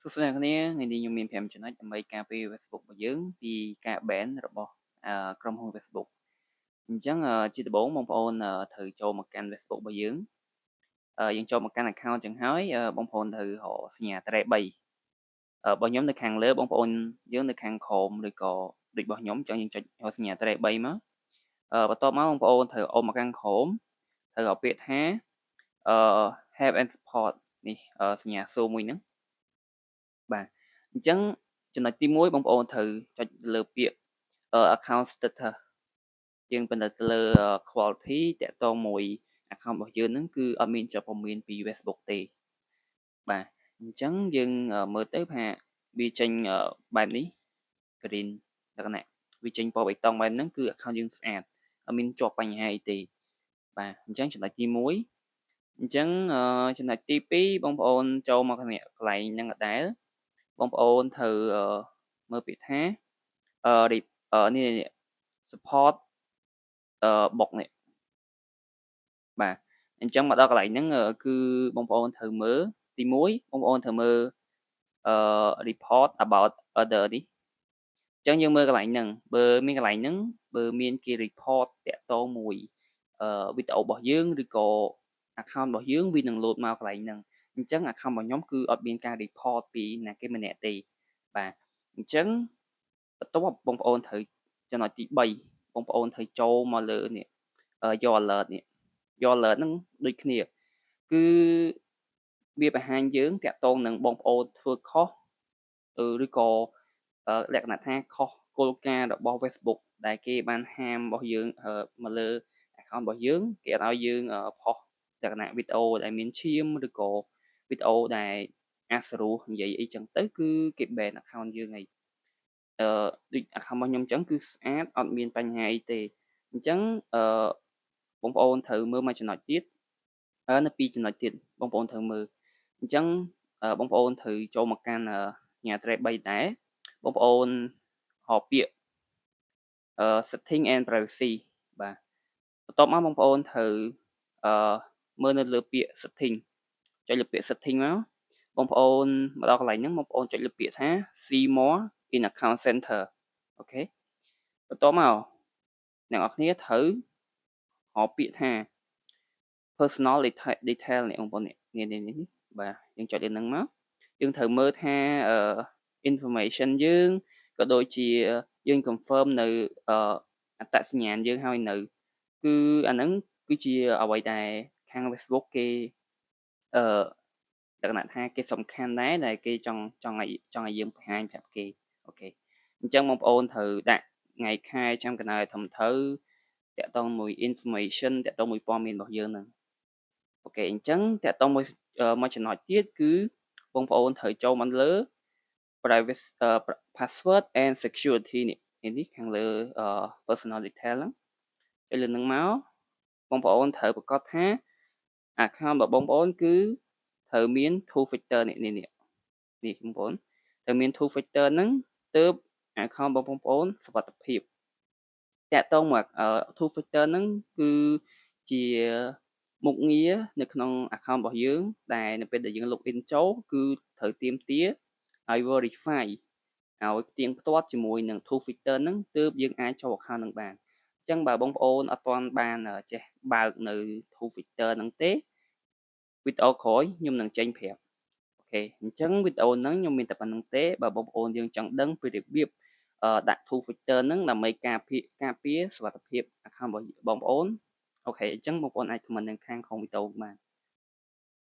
សួស្តីអ្នកនាងថ្ងៃនេះខ្ញុំមាន5ចំណុចដើម្បីការពារ Facebook របស់យើងពីការ ban របស់ក្រុមហ៊ុន Facebook អញ្ចឹងជាដំបូងបងប្អូនត្រូវចូលមកកាន់ Facebook របស់យើងយើងចូលមកកាន់ account ចឹងហើយបងប្អូនត្រូវរកសញ្ញាត្រេ3របស់ខ្ញុំនៅខាងលើបងប្អូនយើងនៅខាងក្រោមឬក៏ដូចរបស់ខ្ញុំអញ្ចឹងយើងចុចរកសញ្ញាត្រេ3មកបន្ទាប់មកបងប្អូនត្រូវអូសមកខាងក្រោមត្រូវរកពាក្យថាhelp and support នេះសញ្ញាសួរមួយហ្នឹងបាទអញ្ចឹងចំណុចទី1បងប្អូនត្រូវចុចលើពាក្យaccount status យើងពិនិត្យទៅលើ quality តាក់ទងមួយ account របស់យើងហ្នឹងគឺអត់មានជាប់ព័ត៌មានពី Facebook ទេបាទអញ្ចឹងយើងមើលទៅថាវាចេញបែបនេះ green លក្ខណៈវាចេញពណ៌បៃតងបែបហ្នឹងគឺ account យើងស្អាតអត់មានជាប់បញ្ហាអីទេបាទអញ្ចឹងចំណុចទី1អញ្ចឹងចំណុចទី2បងប្អូនចូលមកកន្លែងហ្នឹងដដែលបងប្អូនត្រូវមើលពាក្យថានេះ support បុកនេះបាទអញ្ចឹងមកដល់កន្លែងហ្នឹងគឺបងប្អូនត្រូវមើលទី1បងប្អូនត្រូវមើលreport about other នេះអញ្ចឹងយើងមើលកន្លែងហ្នឹងបើមានកន្លែងហ្នឹងបើមានគេ report តាក់ទងមួយវីដេអូរបស់យើងឬក៏ account របស់យើងវានឹង load មកកន្លែងហ្នឹងអញ្ចឹង account របស់ខ្ញុំគឺអត់មានការ report ពីណាគេម្នាក់ទេបាទអញ្ចឹងបន្ទាប់បងប្អូនត្រូវចំណុចទី3បងប្អូនត្រូវចូលមកលើនេះyour alert នេះ your alert ហ្នឹងដូចគ្នាគឺវាបង្ហាញយើងតាក់ទងនឹងបងប្អូនធ្វើខុសឬក៏លក្ខណៈថាខុសគោលការណ៍របស់ Facebook ដែលគេបានហាមរបស់យើងមកលើ account របស់យើងគេអត់ឲ្យយើងផុសលក្ខណៈវីដេអូដែលមានឈាមឬក៏វីដេអូដែលអាសរោះនិយាយអីចឹងទៅគឺគេ ban account យើងហើយដូច account របស់ខ្ញុំអញ្ចឹងគឺស្អាតអត់មានបញ្ហាអីទេអញ្ចឹងបងប្អូនត្រូវមើលមួយចំណុចទៀតនៅ2ចំណុចទៀតបងប្អូនត្រូវមើលអញ្ចឹងបងប្អូនត្រូវចូលមកកាន់សញ្ញាត្រេ3ដែរបងប្អូនហៅពាក្យsetting and privacy បាទបន្ទាប់មកបងប្អូនត្រូវមើលនៅលើពាក្យ setting ចុចលើពាក្យ setting មកបងប្អូនមកដល់កន្លែងហ្នឹងបងប្អូនចុចលើពាក្យថា see more in account center អូខេបន្ទាប់មកអ្នកនរគ្នាត្រូវរកពាក្យថា personal detail នេះបងប្អូននេះបាទយើងចុចលើហ្នឹងមកយើងត្រូវមើលថា information យើងក៏ដូចជាយើង confirm នៅអត្តសញ្ញាណយើងហើយនៅគឺអាហ្នឹងគឺជាអ្វីដែលខាង Facebook គេលក្ខណៈថាគេសំខាន់ដែរដែលគេចង់ឲ្យយើងបង្ហាញប្រាប់គេអូខេអញ្ចឹងបងប្អូនត្រូវដាក់ថ្ងៃខែឆ្នាំកណ្ដាលឲ្យត្រឹមត្រូវតាក់ទងមួយ information តាក់ទងមួយព័ត៌មានរបស់យើងហ្នឹងអូខេអញ្ចឹងតាក់ទងមួយចំណុចទៀតគឺបងប្អូនត្រូវចូលមកលើ privacy password and security នេះខាងលើ personal detail ហ្នឹងចុចលើហ្នឹងមកបងប្អូនត្រូវប្រកាសថា account របស់បងប្អូនគឺត្រូវមាន two factor នេះបងប្អូនត្រូវមាន two factor ហ្នឹងទើប account របស់បងប្អូនសុវត្ថិភាពតាក់ទងមក two factor ហ្នឹងគឺជាមុខងារនៅក្នុង account របស់យើងដែលនៅពេលដែលយើង login ចូលគឺត្រូវទាមទារឲ្យ verify ឲ្យផ្ទៀងផ្ទាត់ជាមួយនឹង two factor ហ្នឹងទើបយើងអាចចូល account ហ្នឹងបានអញ្ចឹងបើបងប្អូនអត់ទាន់បានចេះបើកនៅ two factor ហ្នឹងទេវីដេអូក្រោយខ្ញុំនឹងចេញប្រាប់អូខេអញ្ចឹងវីដេអូហ្នឹងខ្ញុំមានតែប៉ុណ្្នឹងទេបើបងប្អូនយើងចង់ដឹងពីរបៀបដាក់ two factor ហ្នឹងដើម្បីការពារសុវត្ថិភាព account របស់បងប្អូនអូខេអញ្ចឹងបងប្អូនអាច comment នៅខាងក្រោមវីដេអូបាន